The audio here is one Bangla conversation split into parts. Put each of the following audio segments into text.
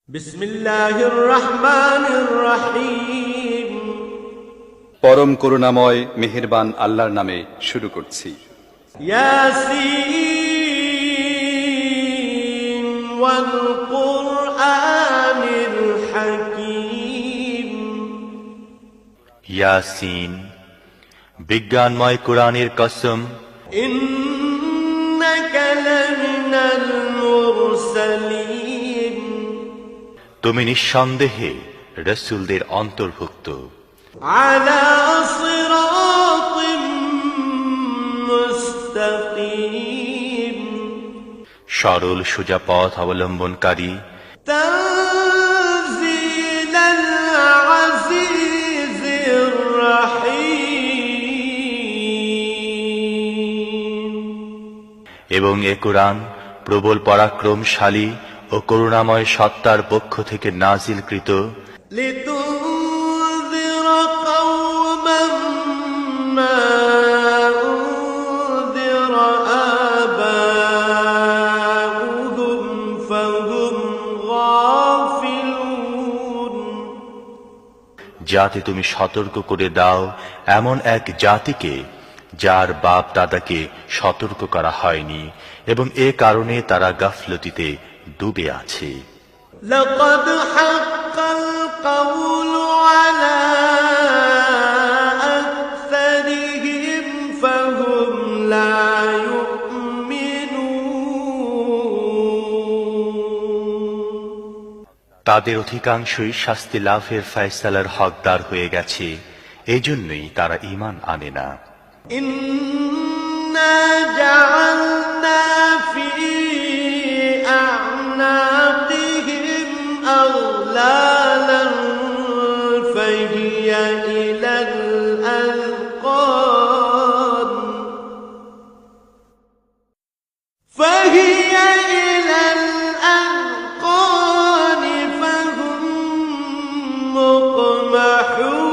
বিসমিল্লাহির রহমানির রহিম। পরম করুণাময় মেহেরবান আল্লাহর নামে শুরু করছি। ইয়াসিন ওয়াল কুরআনিল হাকীম। ইয়াসিন, বিজ্ঞানময় কোরআনের কসম। ইন্নাকা লামিনাল মুরসালিন। তুমি নিঃসন্দেহে রাসূলদের অন্তর্ভুক্ত। আলা সিরাতিম মুস্তাকিম। সরল সোজা পথ অবলম্বনকারী। তানজিলাল আজিজির রহিম। এবং এ কোরআন প্রবল পরাক্রমশালী ও করুণাময় সত্তার পক্ষ থেকে নাজিলকৃত, লিতুনযিরা কওমান মা উনযিরা আবাউহুম ফাহুম গাফিলুন। যাতে তুমি সতর্ক করে দাও এমন এক জাতিকে যার বাপ দাদাকে সতর্ক করা হয়নি, এবং এ কারণে তারা গাফলতিতে ডুবে আছে। লাকাদ হাক্কাল কাওলু আলা আকসারিহিম ফাহুম লা ইউমিনুন। তাদের অধিকাংশই শাস্তি লাভের ফয়সালার হকদার হয়ে গেছে, এজন্যই তারা ঈমান আনে না। ইন্না জাআলনা ফি আ'নাকিহিম আগলালান ফাহিয়া ইলাল আযকান ফাহিয়া ইলাল আযকান ফাহুম মুকমাহুন।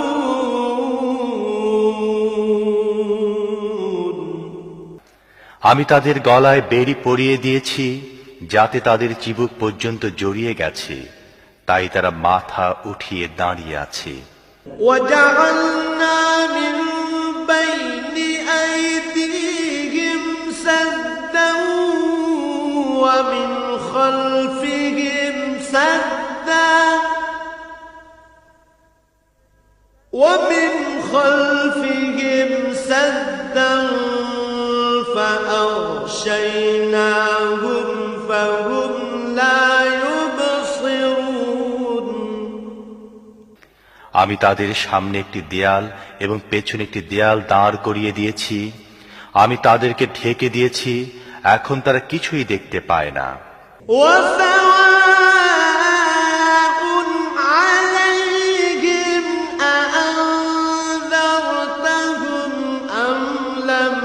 আমি তাদের গলায় বেড়ি পরিয়ে দিয়েছি, যাতে তাদের চিবুক পর্যন্ত জড়িয়ে গেছে, তাই তারা মাথা উঠিয়ে দাঁড়িয়ে আছে। وجعلنا من بين أيديهم سدا ومن خلفهم سدا فأغشيناهم فهم لا يبصرون। আমি তাদের সামনে একটি দেয়াল এবং পেছনে একটি দেয়াল দাঁড় করিয়ে দিয়েছি। আমি তাদেরকে ঢেকে দিয়েছি, এখন তারা কিছুই দেখতে পায় না। وسواء عليهم أأنذرتهم أم لم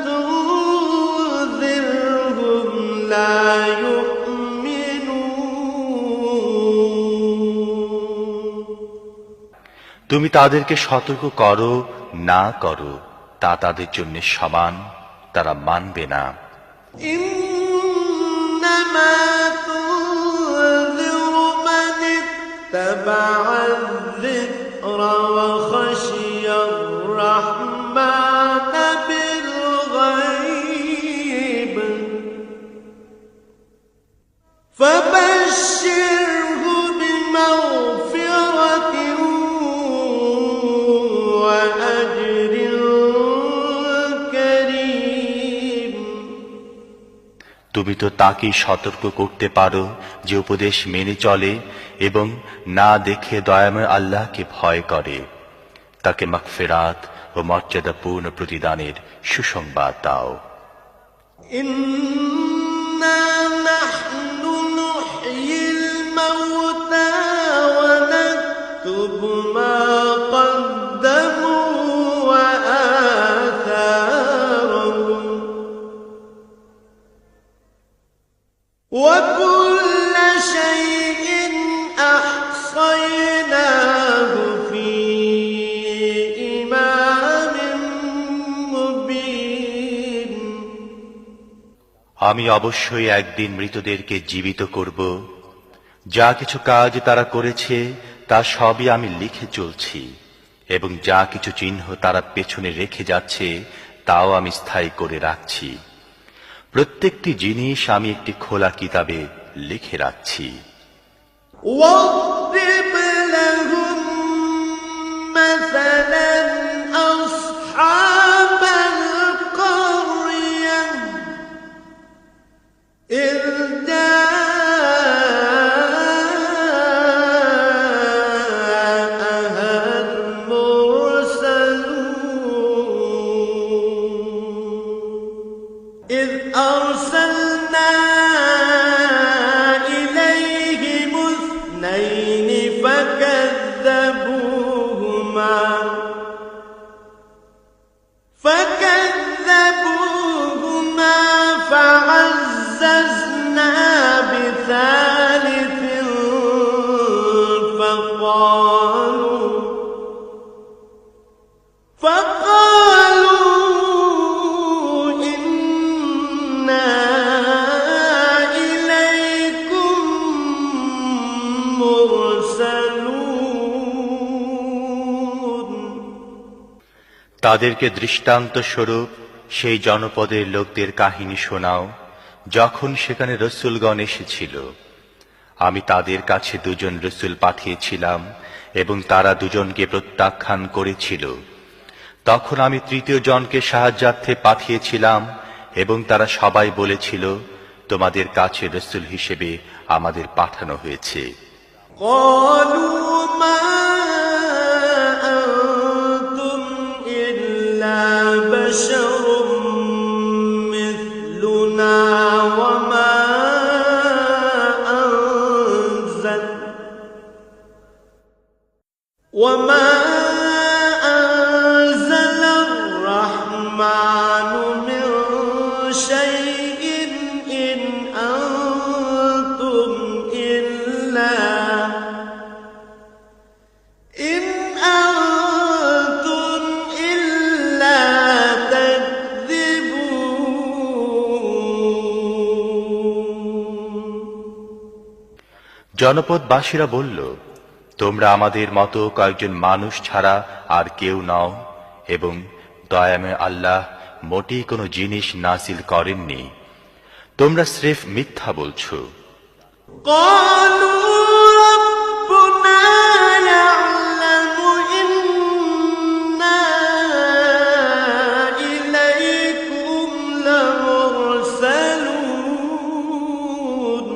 تنذرهم لا يؤمنون। তুমি তাদেরকে সতর্ক করো না করো, তা তাদের জন্য সমান, তারা মানবে না। إنما تنذر من اتبع الذكر وخشي الرحمن بالغيب فبشره بمغفرة وأجر كريم। তুমি তো তাকেই সতর্ক করতে পারো যে উপদেশ মেনে চলে এবং না দেখে দয়াময় আল্লাহকে ভয় করে। তাকে মাগফিরাত ও মর্যাদাপূর্ণ প্রতিদানের সুসংবাদ দাও। إنا نحن نحيي الموتى ونكتب ما قدموا وآثارهم وكل شيء أحصيناه في إمام مبين। আমি অবশ্যই একদিন মৃতদেরকে জীবিত করব। যা কিছু কাজ তারা করেছে তা সবই আমি লিখে চলছি, এবং যা কিছু চিহ্ন তারা পেছনে রেখে যাচ্ছে তাও আমি স্থায়ী করে রাখছি। প্রত্যেকটি জিনিস আমি একটি খোলা কিতাবে লিখে রাখছি। واضرب لهم مثلا أصحاب القرية إذ جاءها المرسلون إذ أرسلنا إليهم اثنين فكذبوهما فعززنا بثالث فقالوا إنا إليكم مرسلون তাদেরকে দৃষ্টান্ত স্বরূপ সেই জনপদের লোকদের কাহিনী শোনাও, যখন সেখানে রসূলগণ এসেছিল। আমি তাদের কাছে দুজন রসূল পাঠিয়েছিলাম এবং তারা দুজনকে প্রত্যাখ্যান করেছিল। তখন আমি তৃতীয় জনকে সাহায্যার্থে পাঠিয়েছিলাম এবং তারা সবাই বলেছিল, তোমাদের কাছে রসূল হিসেবে আমাদের পাঠানো হয়েছে। قالوا ما أنتم إلا بشر مثلنا وما أنزل الرحمن من شيء إن أنتم إلا تكذبون জনপদবাসীরা বলল, তোমরা আমাদের মতো কয়েকজন মানুষ ছাড়া আর কেউ নও, এবং দয়াময় আল্লাহ মোটেই কোনো জিনিস নাজিল করেননি। তোমরা স্রেফ মিথ্যা বলছো। قالوا ربنا يعلم إنا إليكم لمرسلون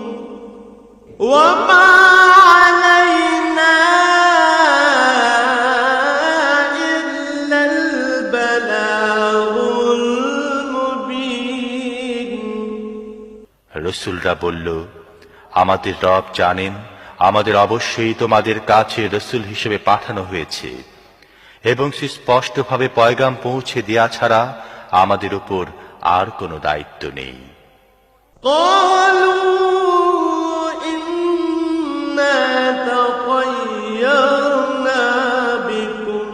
وما علينا إلا البلاغ المبين রসূলরা বলল, আমাদের রব জানেন আমাদের অবশ্যই তোমাদের কাছে রসূল হিসেবে পাঠানো হয়েছে, এবং সুস্পষ্টভাবে পয়গাম পৌঁছে দেয়া ছাড়া আমাদের উপর আর কোনো দায়িত্ব নেই। قالوا إنا تطيرنا بكم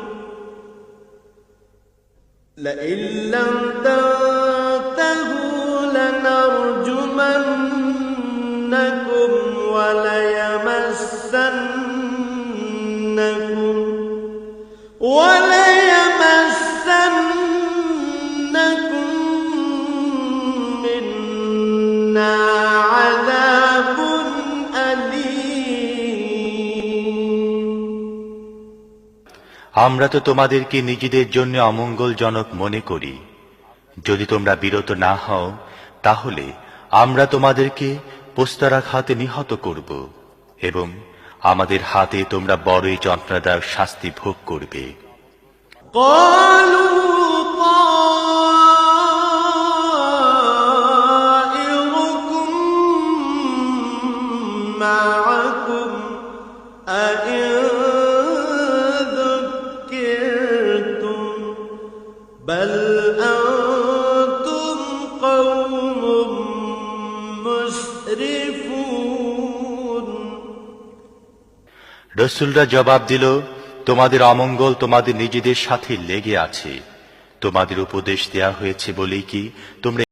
لئن لم تنتهوا لنرجمنكم وليمسنكم منا عذاب أليم আমরা তো তোমাদেরকে নিজেদের জন্য অমঙ্গলজনক মনে করি। যদি তোমরা বিরত না হও, তাহলে আমরা তোমাদেরকে পোস্তারাঘাতে নিহত করব, এবং আমাদের হাতে তোমরা বড়ই যন্ত্রণাদায়ক শাস্তি ভোগ করবে। قالوا طائركم معكم أئن ذكرتم بل أنتم قوم مسرفون রসূলরা জবাব দিল, তোমাদের অমঙ্গল তোমাদের নিজেদের সাথে লেগে আছে। তোমাদের উপদেশ দেয়া হয়েছে বলেই কি তোমরা